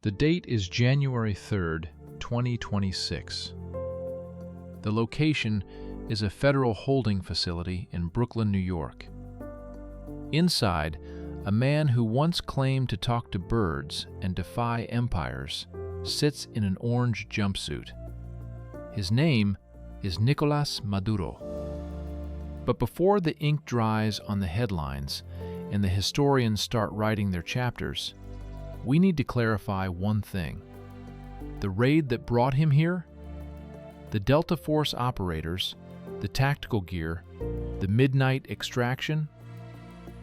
The date is January 3rd, 2026. The location is a federal holding facility in Brooklyn, New York. Inside, a man who once claimed to talk to birds and defy empires sits in an orange jumpsuit. His name is Nicolás Maduro. But before the ink dries on the headlines and the historians start writing their chapters, we need to clarify one thing. The raid that brought him here? The Delta Force operators, the tactical gear, the midnight extraction?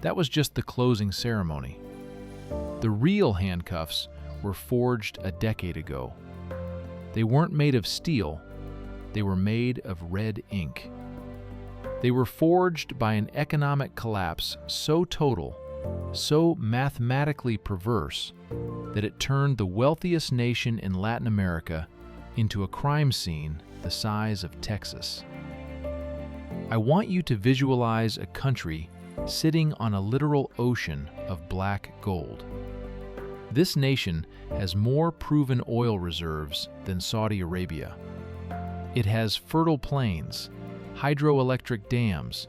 That was just the closing ceremony. The real handcuffs were forged a decade ago. They weren't made of steel, they were made of red ink. They were forged by an economic collapse so total, so mathematically perverse, that it turned the wealthiest nation in Latin America into a crime scene the size of Texas. I want you to visualize a country sitting on a literal ocean of black gold. This nation has more proven oil reserves than Saudi Arabia. It has fertile plains, hydroelectric dams,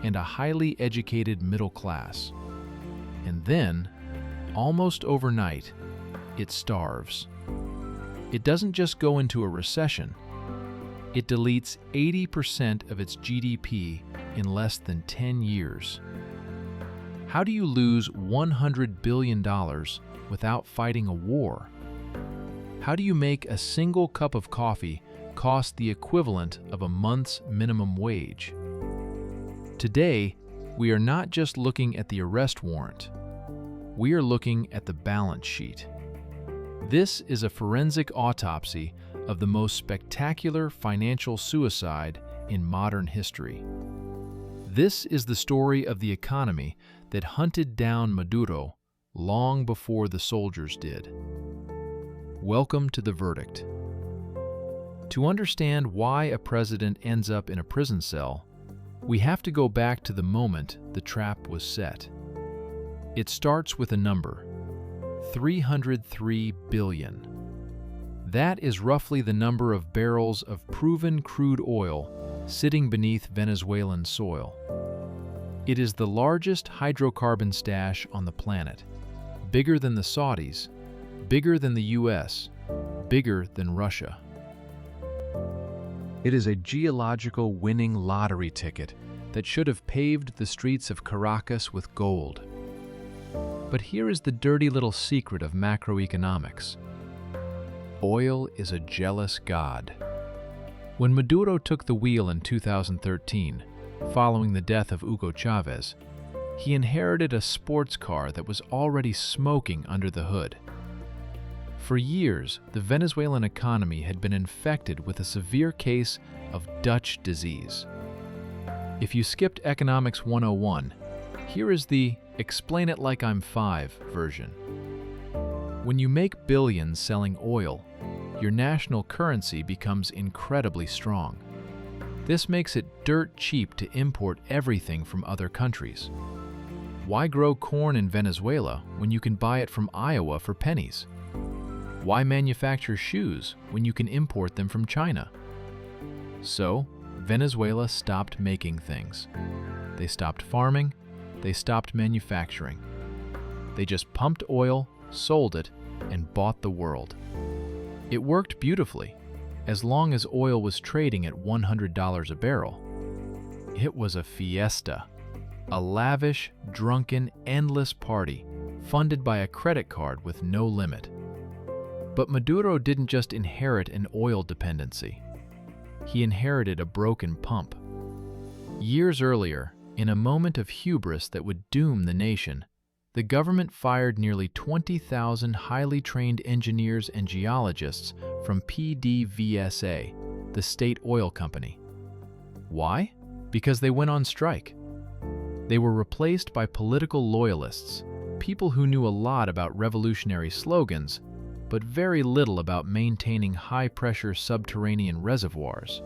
and a highly educated middle class. And then, almost overnight, it starves. It doesn't just go into a recession. It deletes 80% of its GDP in less than 10 years. How do you lose $100 billion without fighting a war? How do you make a single cup of coffee cost the equivalent of a month's minimum wage? Today, we are not just looking at the arrest warrant. We are looking at the balance sheet. This is a forensic autopsy of the most spectacular financial suicide in modern history. This is the story of the economy that hunted down Maduro long before the soldiers did. Welcome to the verdict. To understand why a president ends up in a prison cell, we have to go back to the moment the trap was set. It starts with a number, 303 billion. That is roughly the number of barrels of proven crude oil sitting beneath Venezuelan soil. It is the largest hydrocarbon stash on the planet, bigger than the Saudis, bigger than the US, bigger than Russia. It is a geological winning lottery ticket that should have paved the streets of Caracas with gold. But here is the dirty little secret of macroeconomics. Oil is a jealous god. When Maduro took the wheel in 2013, following the death of Hugo Chavez, he inherited a sports car that was already smoking under the hood. For years, the Venezuelan economy had been infected with a severe case of Dutch disease. If you skipped Economics 101, here is the explain it like I'm 5 version. When you make billions selling oil, your national currency becomes incredibly strong. This makes it dirt cheap to import everything from other countries. Why grow corn in Venezuela when you can buy it from Iowa for pennies? Why manufacture shoes when you can import them from China? So, Venezuela stopped making things. They stopped farming, they stopped manufacturing. They just pumped oil, sold it, and bought the world. It worked beautifully, as long as oil was trading at $100 a barrel. It was a fiesta, a lavish, drunken, endless party, funded by a credit card with no limit. But Maduro didn't just inherit an oil dependency. He inherited a broken pump. Years earlier, in a moment of hubris that would doom the nation, the government fired nearly 20,000 highly trained engineers and geologists from PDVSA, the state oil company. Why? Because they went on strike. They were replaced by political loyalists, people who knew a lot about revolutionary slogans, but very little about maintaining high-pressure subterranean reservoirs.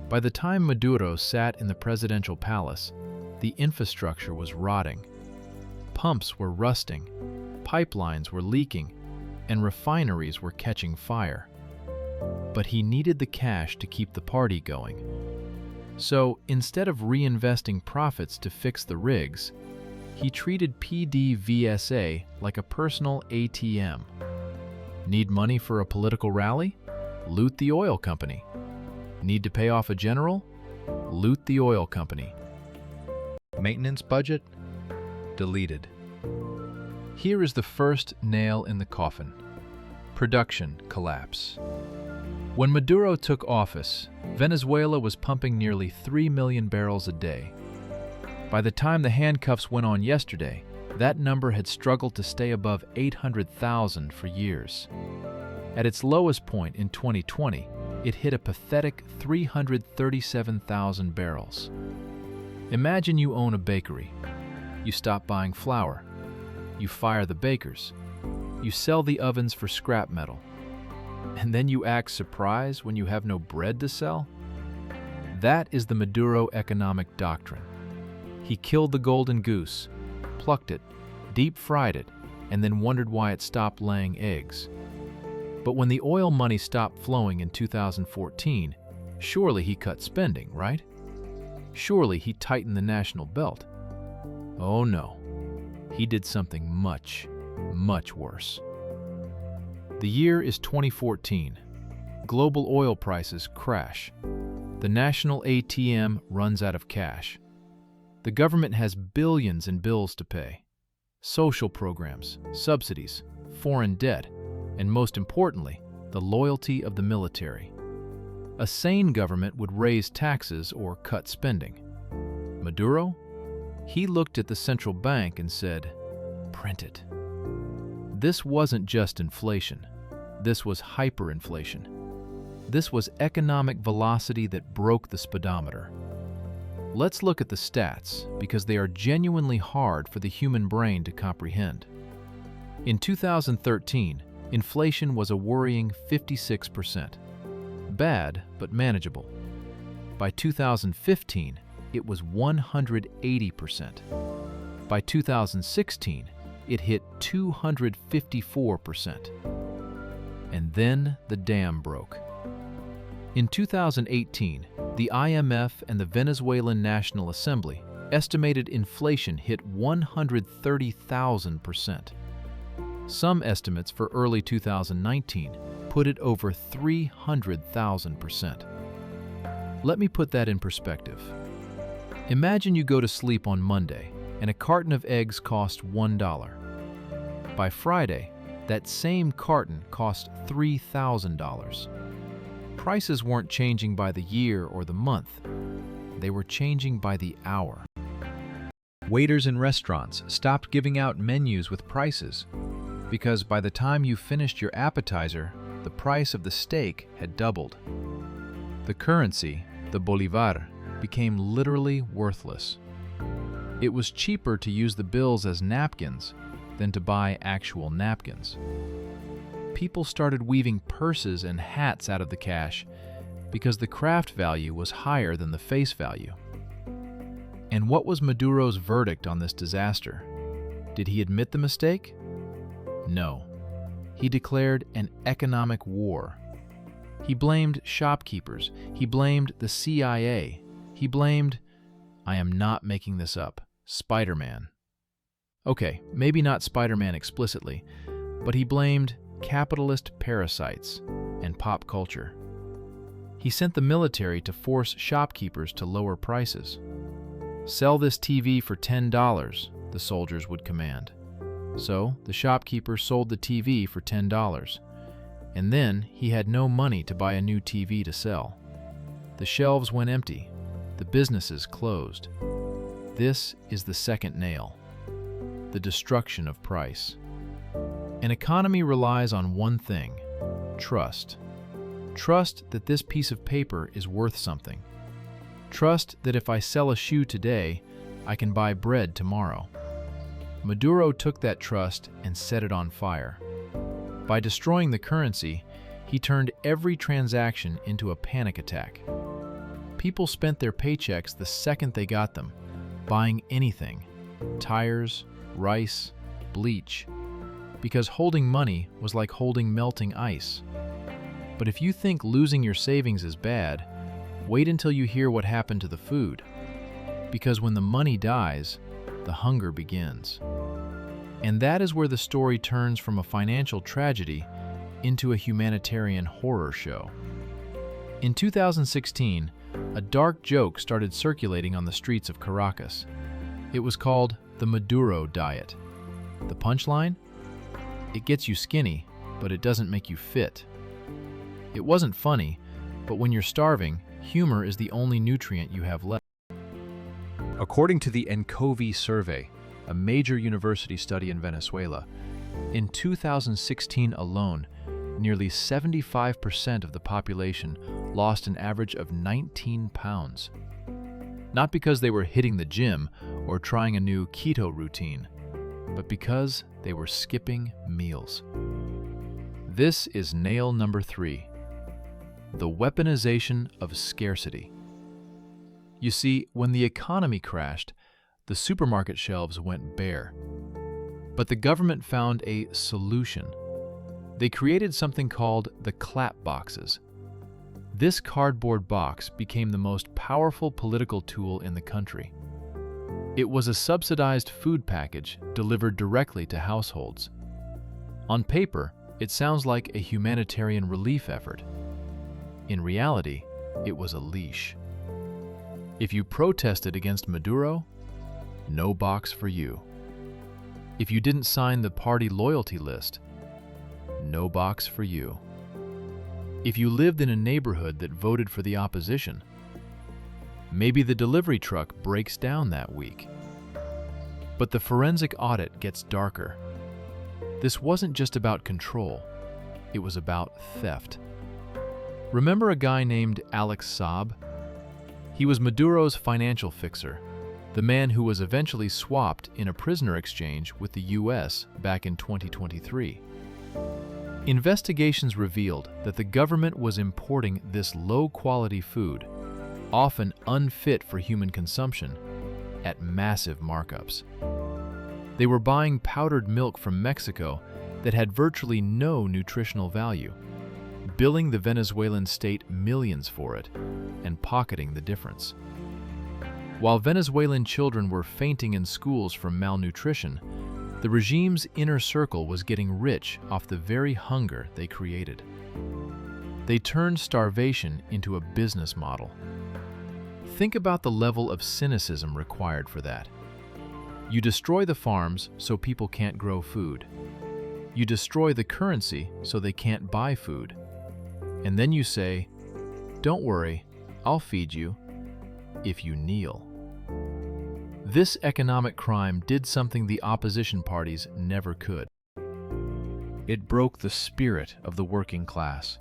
By the time Maduro sat in the presidential palace, the infrastructure was rotting. Pumps were rusting, pipelines were leaking, and refineries were catching fire. But he needed the cash to keep the party going. So instead of reinvesting profits to fix the rigs, he treated PDVSA like a personal ATM. Need money for a political rally? Loot the oil company. Need to pay off a general? Loot the oil company. Maintenance budget? Deleted. Here is the first nail in the coffin. Production collapse. When Maduro took office, Venezuela was pumping nearly 3 million barrels a day. By the time the handcuffs went on yesterday, that number had struggled to stay above 800,000 for years. At its lowest point in 2020, it hit a pathetic 337,000 barrels. Imagine you own a bakery. You stop buying flour. You fire the bakers. You sell the ovens for scrap metal. And then you act surprised when you have no bread to sell? That is the Maduro economic doctrine. He killed the golden goose, plucked it, deep-fried it, and then wondered why it stopped laying eggs. But when the oil money stopped flowing in 2014, surely he cut spending, right? Surely he tightened the national belt. Oh no, he did something much, much worse. The year is 2014. Global oil prices crash. The national ATM runs out of cash. The government has billions in bills to pay. Social programs, subsidies, foreign debt, and most importantly, the loyalty of the military. A sane government would raise taxes or cut spending. Maduro? He looked at the central bank and said, "Print it." This wasn't just inflation. This was hyperinflation. This was economic velocity that broke the speedometer. Let's look at the stats, because they are genuinely hard for the human brain to comprehend. In 2013, inflation was a worrying 56%. Bad, but manageable. By 2015, it was 180%. By 2016, it hit 254%. And then the dam broke. In 2018, the IMF and the Venezuelan National Assembly estimated inflation hit 130,000%. Some estimates for early 2019 put it over 300,000%. Let me put that in perspective. Imagine you go to sleep on Monday and a carton of eggs cost $1. By Friday, that same carton cost $3,000. Prices weren't changing by the year or the month. They were changing by the hour. Waiters in restaurants stopped giving out menus with prices because by the time you finished your appetizer, the price of the steak had doubled. The currency, the bolivar, became literally worthless. It was cheaper to use the bills as napkins than to buy actual napkins. People started weaving purses and hats out of the cash because the craft value was higher than the face value. And what was Maduro's verdict on this disaster? Did he admit the mistake? No. He declared an economic war. He blamed shopkeepers. He blamed the CIA. He blamed, I am not making this up, Spider-Man. Okay, maybe not Spider-Man explicitly, but he blamed capitalist parasites and pop culture. He sent the military to force shopkeepers to lower prices. Sell this TV for $10, the soldiers would command. So the shopkeeper sold the TV for $10, and then he had no money to buy a new TV to sell. The shelves went empty. The businesses closed. This is the second nail. The destruction of price. An economy relies on one thing: trust. Trust that this piece of paper is worth something. Trust that if I sell a shoe today, I can buy bread tomorrow. Maduro took that trust and set it on fire. By destroying the currency, he turned every transaction into a panic attack. People spent their paychecks the second they got them, buying anything: tires, rice, bleach. because holding money was like holding melting ice. But if you think losing your savings is bad, wait until you hear what happened to the food. Because when the money dies, the hunger begins. And that is where the story turns from a financial tragedy into a humanitarian horror show. In 2016, a dark joke started circulating on the streets of Caracas. It was called the Maduro diet. The punchline? It gets you skinny, but it doesn't make you fit. It wasn't funny, but when you're starving, humor is the only nutrient you have left. According to the ENCOVI survey, a major university study in Venezuela, in 2016 alone, nearly 75% of the population lost an average of 19 pounds. Not because they were hitting the gym or trying a new keto routine, but because they were skipping meals. This is nail number 3, the weaponization of scarcity. You see, when the economy crashed, the supermarket shelves went bare. But the government found a solution. They created something called the clap boxes. This cardboard box became the most powerful political tool in the country. It was a subsidized food package delivered directly to households. On paper, it sounds like a humanitarian relief effort. In reality, it was a leash. If you protested against Maduro, no box for you. If you didn't sign the party loyalty list, no box for you. If you lived in a neighborhood that voted for the opposition, maybe the delivery truck breaks down that week. But the forensic audit gets darker. This wasn't just about control, it was about theft. Remember a guy named Alex Saab? He was Maduro's financial fixer, the man who was eventually swapped in a prisoner exchange with the US back in 2023. Investigations revealed that the government was importing this low-quality food, often unfit for human consumption, at massive markups. They were buying powdered milk from Mexico that had virtually no nutritional value, billing the Venezuelan state millions for it, and pocketing the difference. While Venezuelan children were fainting in schools from malnutrition, the regime's inner circle was getting rich off the very hunger they created. They turned starvation into a business model. Think about the level of cynicism required for that. You destroy the farms so people can't grow food. You destroy the currency so they can't buy food. And then you say, "Don't worry, I'll feed you if you kneel." This economic crime did something the opposition parties never could. It broke the spirit of the working class.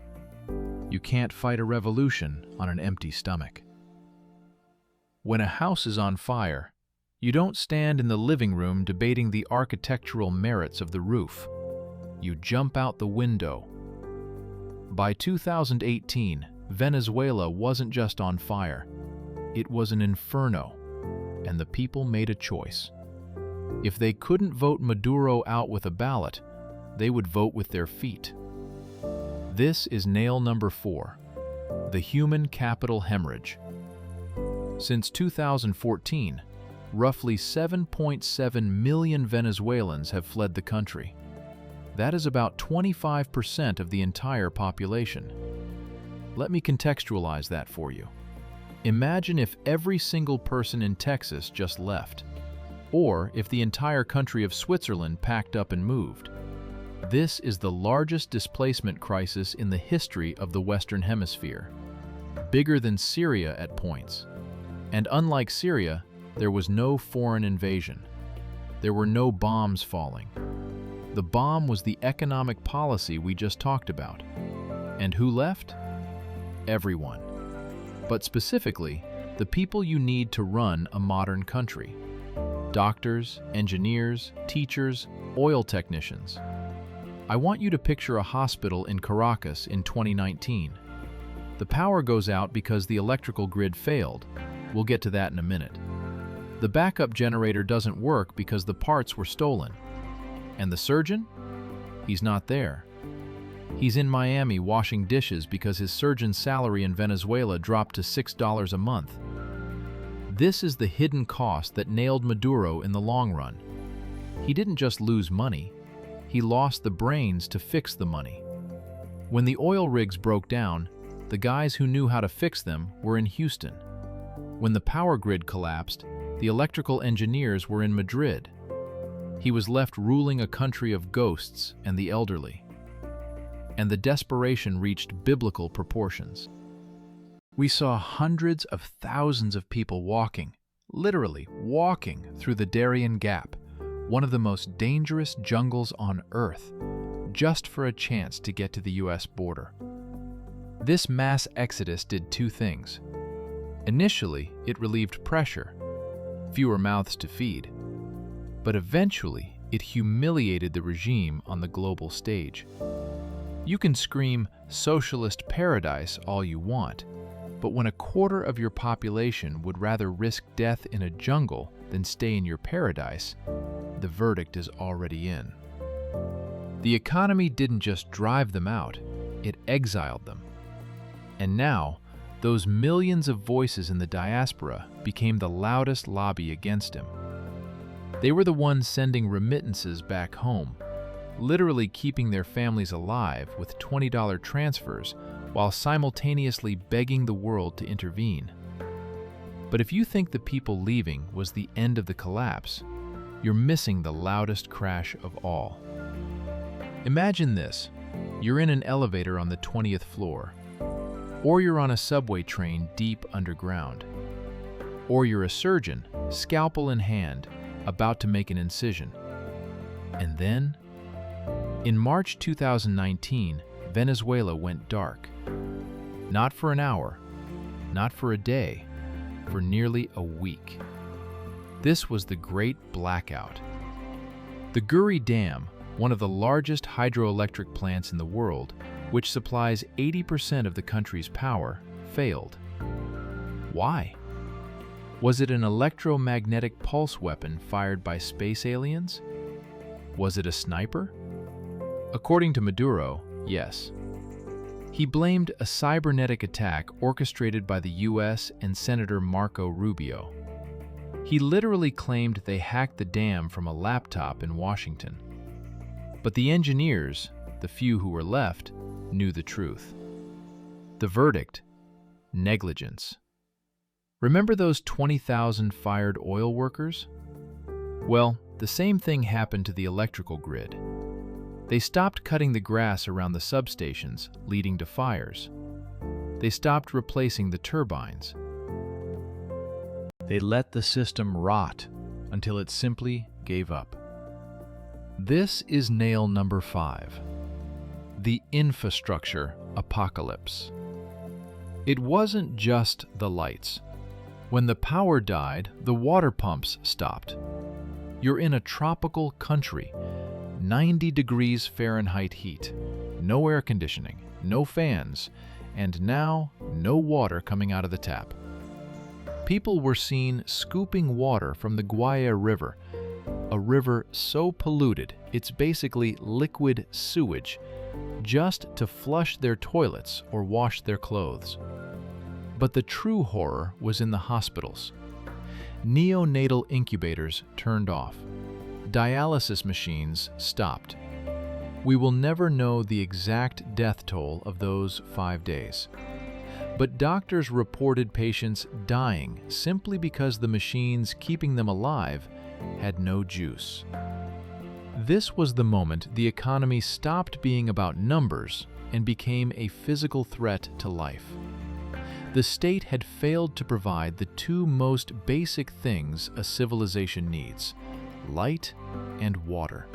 You can't fight a revolution on an empty stomach. When a house is on fire, you don't stand in the living room debating the architectural merits of the roof. You jump out the window. By 2018, Venezuela wasn't just on fire. It was an inferno, and the people made a choice. If they couldn't vote Maduro out with a ballot, they would vote with their feet. This is nail number 4, the human capital hemorrhage. Since 2014, roughly 7.7 million Venezuelans have fled the country. That is about 25% of the entire population. Let me contextualize that for you. Imagine if every single person in Texas just left, or if the entire country of Switzerland packed up and moved. This is the largest displacement crisis in the history of the Western Hemisphere, bigger than Syria at points. And unlike Syria, there was no foreign invasion. There were no bombs falling. The bomb was the economic policy we just talked about. And who left? Everyone. But specifically, the people you need to run a modern country. Doctors, engineers, teachers, oil technicians. I want you to picture a hospital in Caracas in 2019. The power goes out because the electrical grid failed. We'll get to that in a minute. The backup generator doesn't work because the parts were stolen. And the surgeon? He's not there. He's in Miami washing dishes because his surgeon's salary in Venezuela dropped to $6 a month. This is the hidden cost that nailed Maduro in the long run. He didn't just lose money, he lost the brains to fix the money. When the oil rigs broke down, the guys who knew how to fix them were in Houston. When the power grid collapsed, the electrical engineers were in Madrid. He was left ruling a country of ghosts and the elderly. And the desperation reached biblical proportions. We saw hundreds of thousands of people walking, literally walking through the Darien Gap, one of the most dangerous jungles on Earth, just for a chance to get to the US border. This mass exodus did two things. Initially, it relieved pressure, fewer mouths to feed, but eventually it humiliated the regime on the global stage. You can scream socialist paradise all you want, but when a quarter of your population would rather risk death in a jungle than stay in your paradise, the verdict is already in. The economy didn't just drive them out, it exiled them. And now, those millions of voices in the diaspora became the loudest lobby against him. They were the ones sending remittances back home, literally keeping their families alive with $20 transfers while simultaneously begging the world to intervene. But if you think the people leaving was the end of the collapse, you're missing the loudest crash of all. Imagine this: you're in an elevator on the 20th floor, or you're on a subway train deep underground, or you're a surgeon, scalpel in hand, about to make an incision. And then, in March 2019, Venezuela went dark. Not for an hour, not for a day, for nearly a week. This was the Great Blackout. The Guri Dam, one of the largest hydroelectric plants in the world, which supplies 80% of the country's power, failed. Why? Was it an electromagnetic pulse weapon fired by space aliens? Was it a sniper? According to Maduro, yes. He blamed a cybernetic attack orchestrated by the US and Senator Marco Rubio. He literally claimed they hacked the dam from a laptop in Washington. But the engineers, the few who were left, knew the truth. The verdict: negligence. Remember those 20,000 fired oil workers? Well, the same thing happened to the electrical grid. They stopped cutting the grass around the substations, leading to fires. They stopped replacing the turbines. They let the system rot until it simply gave up. This is nail number 5. The infrastructure apocalypse. It wasn't just the lights. When the power died, the water pumps stopped. You're in a tropical country, 90 degrees Fahrenheit heat, no air conditioning, no fans, and now no water coming out of the tap. People were seen scooping water from the Guaya River, a river so polluted it's basically liquid sewage, just to flush their toilets or wash their clothes. But the true horror was in the hospitals. Neonatal incubators turned off. Dialysis machines stopped. We will never know the exact death toll of those 5 days. But doctors reported patients dying simply because the machines keeping them alive had no juice. This was the moment the economy stopped being about numbers and became a physical threat to life. The state had failed to provide the two most basic things a civilization needs: light and water.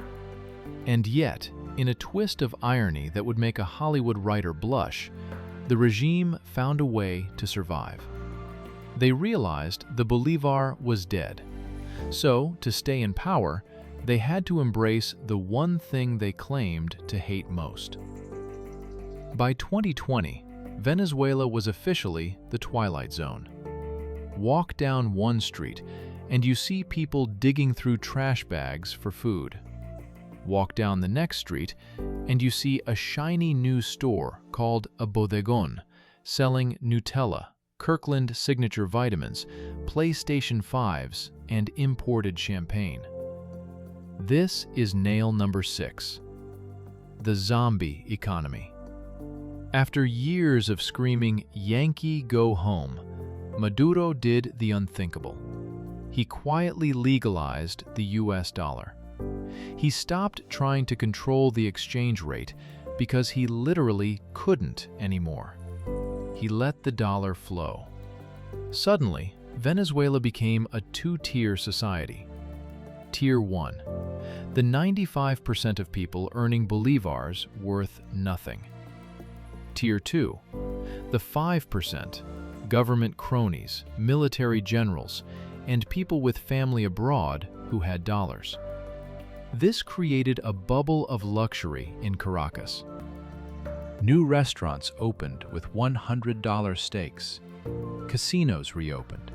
And yet, in a twist of irony that would make a Hollywood writer blush, the regime found a way to survive. They realized the bolivar was dead. So, to stay in power, they had to embrace the one thing they claimed to hate most. By 2020, Venezuela was officially the Twilight Zone. Walk down one street, and you see people digging through trash bags for food. walk down the next street, and you see a shiny new store called a bodegon, selling Nutella, Kirkland signature vitamins, PlayStation 5s, and imported champagne. This is nail number 6. The zombie economy. After years of screaming, "Yankee, go home," Maduro did the unthinkable. He quietly legalized the US dollar. He stopped trying to control the exchange rate because he literally couldn't anymore. He let the dollar flow. Suddenly, Venezuela became a two-tier society. Tier 1. The 95% of people earning bolivars worth nothing. Tier 2. The 5%, government cronies, military generals, and people with family abroad who had dollars. This created a bubble of luxury in Caracas. New restaurants opened with $100 steaks. Casinos reopened.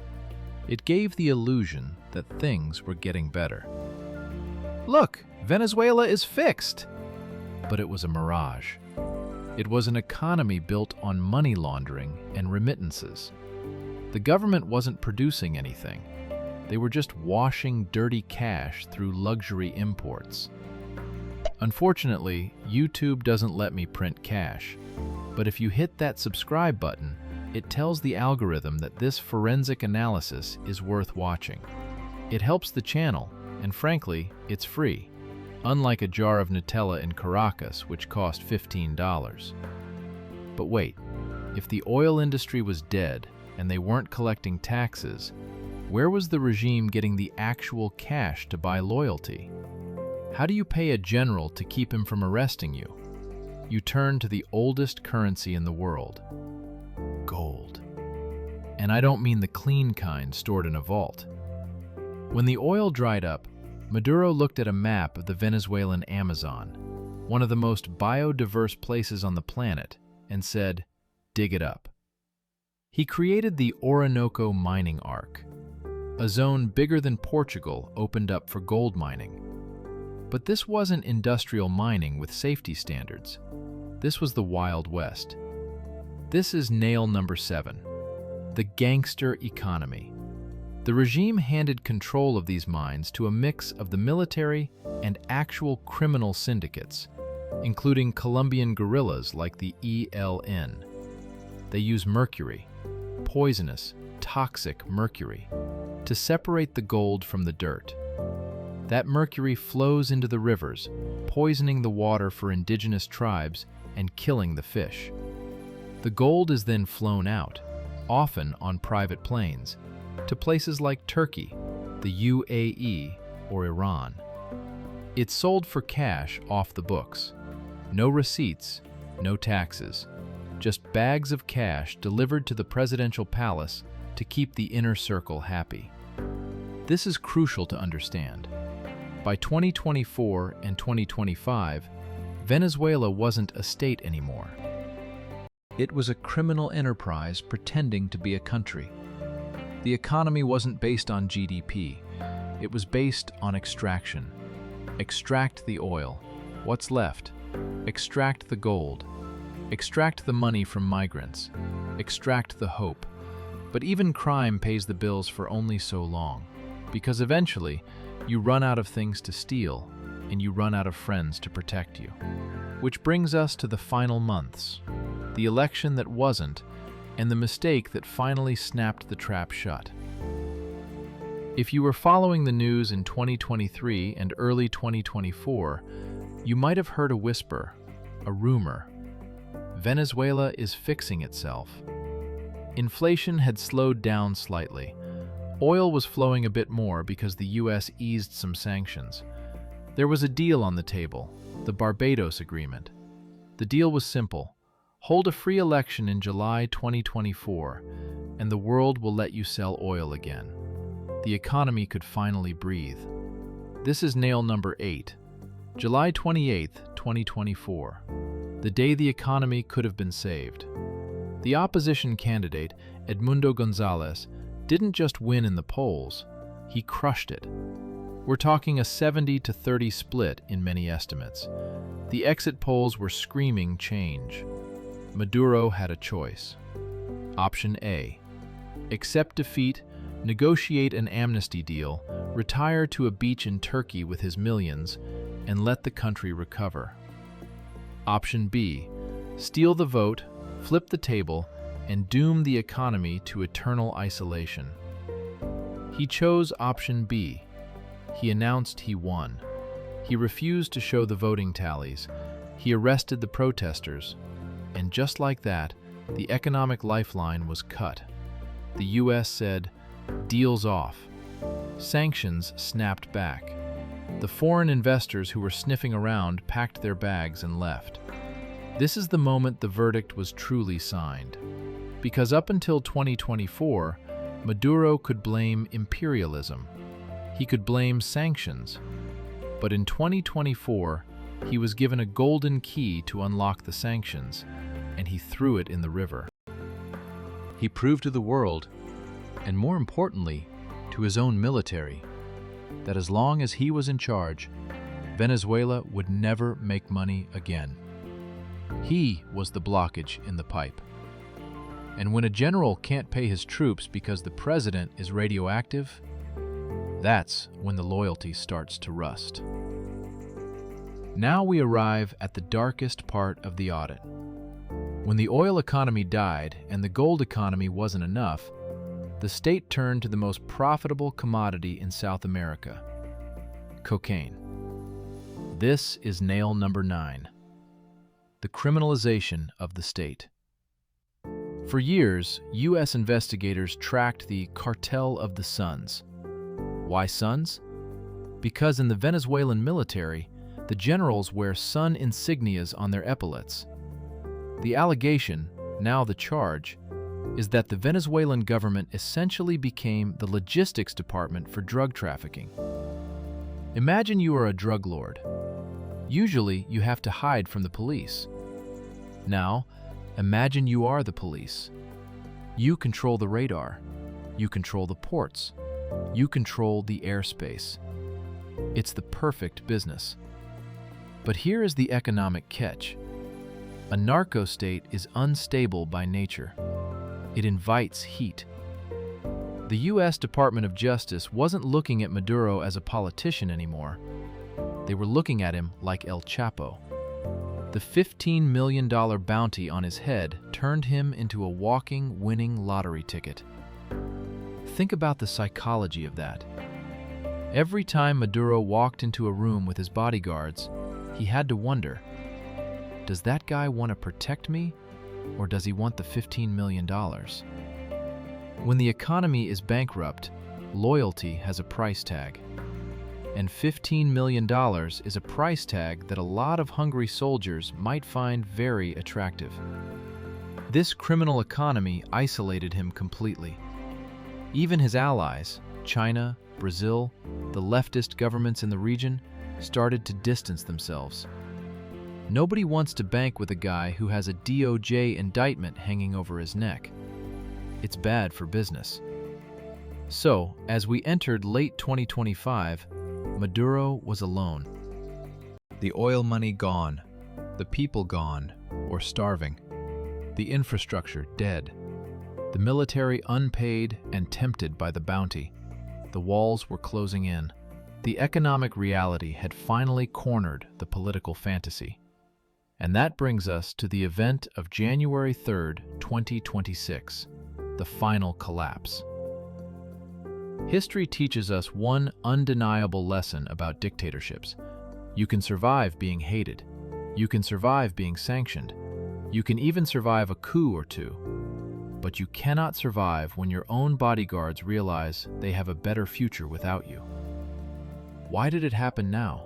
It gave the illusion that things were getting better. Look, Venezuela is fixed! But it was a mirage. It was an economy built on money laundering and remittances. The government wasn't producing anything. They were just washing dirty cash through luxury imports. Unfortunately, YouTube doesn't let me print cash, but if you hit that subscribe button, it tells the algorithm that this forensic analysis is worth watching. It helps the channel, and frankly, it's free, unlike a jar of Nutella in Caracas, which cost $15. But wait, if the oil industry was dead and they weren't collecting taxes, where was the regime getting the actual cash to buy loyalty? How do you pay a general to keep him from arresting you? You turn to the oldest currency in the world, gold. And I don't mean the clean kind stored in a vault. When the oil dried up, Maduro looked at a map of the Venezuelan Amazon, one of the most biodiverse places on the planet, and said, "Dig it up." He created the Orinoco mining arc. A zone bigger than Portugal opened up for gold mining. But this wasn't industrial mining with safety standards. This was the Wild West. This is nail number 7, the gangster economy. The regime handed control of these mines to a mix of the military and actual criminal syndicates, including Colombian guerrillas like the ELN. They use mercury, poisonous, toxic mercury, to separate the gold from the dirt. That mercury flows into the rivers, poisoning the water for indigenous tribes and killing the fish. The gold is then flown out, often on private planes, to places like Turkey, the UAE, or Iran. It's sold for cash off the books. No receipts, no taxes, just bags of cash delivered to the presidential palace to keep the inner circle happy. This is crucial to understand. By 2024 and 2025, Venezuela wasn't a state anymore. It was a criminal enterprise pretending to be a country. The economy wasn't based on GDP. It was based on extraction. Extract the oil. What's left? Extract the gold. Extract the money from migrants. Extract the hope. But even crime pays the bills for only so long, because eventually you run out of things to steal and you run out of friends to protect you. Which brings us to the final months, the election that wasn't, and the mistake that finally snapped the trap shut. If you were following the news in 2023 and early 2024, you might have heard a whisper, a rumor. Venezuela is fixing itself. Inflation had slowed down slightly. Oil was flowing a bit more because the US eased some sanctions. There was a deal on the table, the Barbados Agreement. The deal was simple. Hold a free election in July 2024, and the world will let you sell oil again. The economy could finally breathe. This is nail number 8, July 28, 2024, the day the economy could have been saved. The opposition candidate, Edmundo Gonzalez, didn't just win in the polls, he crushed it. We're talking a 70-30 split in many estimates. The exit polls were screaming change. Maduro had a choice. Option A: accept defeat, negotiate an amnesty deal, retire to a beach in Turkey with his millions, and let the country recover. Option B: steal the vote, flip the table, and doom the economy to eternal isolation. He chose option B. He announced he won. He refused to show the voting tallies. He arrested the protesters. And just like that, the economic lifeline was cut. The U.S. said, "Deal's off." Sanctions snapped back. The foreign investors who were sniffing around packed their bags and left. This is the moment the verdict was truly signed. Because up until 2024, Maduro could blame imperialism. He could blame sanctions. But in 2024, he was given a golden key to unlock the sanctions, and he threw it in the river. He proved to the world, and more importantly, to his own military, that as long as he was in charge, Venezuela would never make money again. He was the blockage in the pipe. And when a general can't pay his troops because the president is radioactive, that's when the loyalty starts to rust. Now we arrive at the darkest part of the audit. When the oil economy died and the gold economy wasn't enough, the state turned to the most profitable commodity in South America: cocaine. This is nail number 9. The criminalization of the state. For years, U.S. investigators tracked the Cartel of the Suns. Why suns? Because in the Venezuelan military, the generals wear sun insignias on their epaulets. The allegation, now the charge, is that the Venezuelan government essentially became the logistics department for drug trafficking. Imagine you are a drug lord. Usually, you have to hide from the police. Now, imagine you are the police. You control the radar. You control the ports. You control the airspace. It's the perfect business. But here is the economic catch. A narco state is unstable by nature. It invites heat. The U.S. Department of Justice wasn't looking at Maduro as a politician anymore. They were looking at him like El Chapo. The $15 million bounty on his head turned him into a walking, winning lottery ticket. Think about the psychology of that. Every time Maduro walked into a room with his bodyguards, he had to wonder, does that guy want to protect me, or does he want the $15 million? When the economy is bankrupt, loyalty has a price tag. And $15 million is a price tag that a lot of hungry soldiers might find very attractive. This criminal economy isolated him completely. Even his allies, China, Brazil, the leftist governments in the region, started to distance themselves. Nobody wants to bank with a guy who has a DOJ indictment hanging over his neck. It's bad for business. So, as we entered late 2025, Maduro was alone. The oil money gone, the people gone, or starving, the infrastructure dead, the military unpaid and tempted by the bounty. The walls were closing in. The economic reality had finally cornered the political fantasy. And that brings us to the event of January 3rd, 2026, the final collapse. History teaches us one undeniable lesson about dictatorships. You can survive being hated. You can survive being sanctioned. You can even survive a coup or two. But you cannot survive when your own bodyguards realize they have a better future without you. Why did it happen now?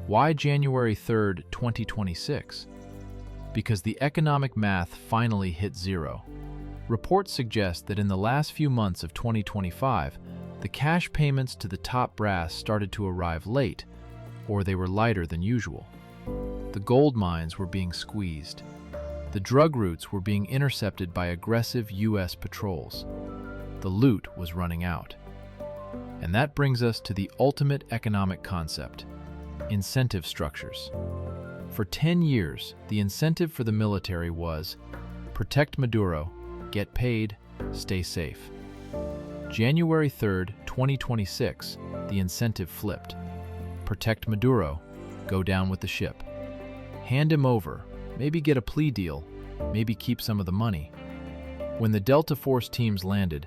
Why January 3rd, 2026? Because the economic math finally hit zero. Reports suggest that in the last few months of 2025, the cash payments to the top brass started to arrive late, or they were lighter than usual. The gold mines were being squeezed. The drug routes were being intercepted by aggressive U.S. patrols. The loot was running out. And that brings us to the ultimate economic concept: incentive structures. For 10 years, the incentive for the military was protect Maduro, get paid, stay safe. January 3rd, 2026, the incentive flipped. Protect Maduro, go down with the ship. Hand him over, maybe get a plea deal, maybe keep some of the money. When the Delta Force teams landed,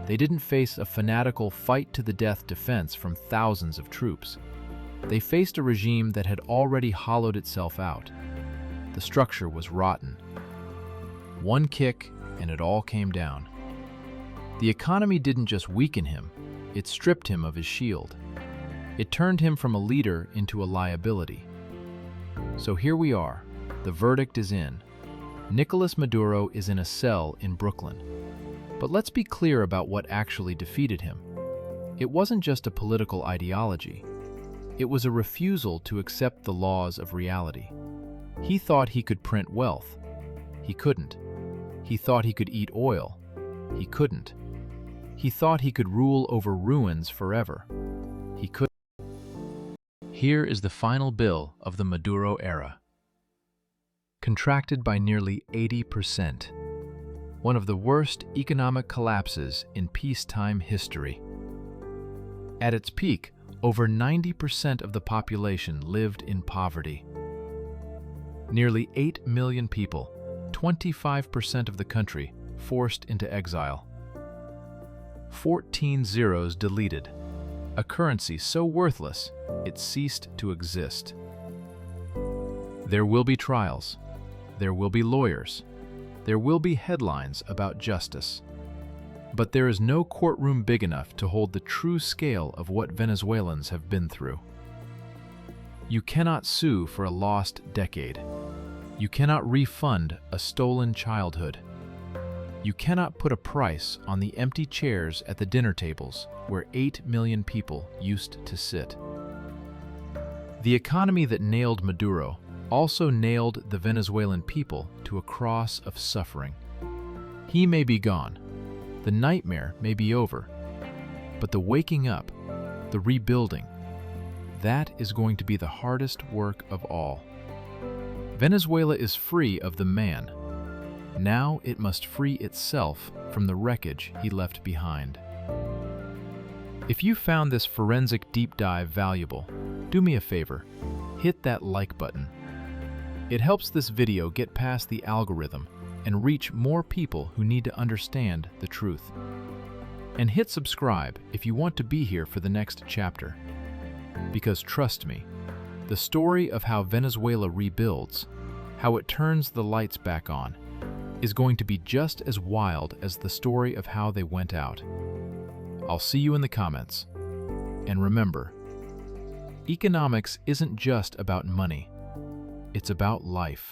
they didn't face a fanatical fight-to-the-death defense from thousands of troops. They faced a regime that had already hollowed itself out. The structure was rotten. One kick, and it all came down. The economy didn't just weaken him, it stripped him of his shield. It turned him from a leader into a liability. So here we are. The verdict is in. Nicolás Maduro is in a cell in Brooklyn. But let's be clear about what actually defeated him. It wasn't just a political ideology. It was a refusal to accept the laws of reality. He thought he could print wealth. He couldn't. He thought he could eat oil. He couldn't. He thought he could rule over ruins forever. He couldn't. Here is the final bill of the Maduro era. Contracted by nearly 80%. One of the worst economic collapses in peacetime history. At its peak, over 90% of the population lived in poverty. Nearly 8 million people, 25% of the country, forced into exile. 14 zeros deleted. A currency so worthless, it ceased to exist. There will be trials. There will be lawyers. There will be headlines about justice. But there is no courtroom big enough to hold the true scale of what Venezuelans have been through. You cannot sue for a lost decade. You cannot refund a stolen childhood. You cannot put a price on the empty chairs at the dinner tables where 8 million people used to sit. The economy that nailed Maduro also nailed the Venezuelan people to a cross of suffering. He may be gone. The nightmare may be over. But the waking up, the rebuilding, that is going to be the hardest work of all. Venezuela is free of the man. Now it must free itself from the wreckage he left behind. If you found this forensic deep dive valuable, do me a favor, hit that like button. It helps this video get past the algorithm and reach more people who need to understand the truth. And hit subscribe if you want to be here for the next chapter. Because trust me, the story of how Venezuela rebuilds, how it turns the lights back on, is going to be just as wild as the story of how they went out. I'll see you in the comments. And remember, economics isn't just about money. It's about life.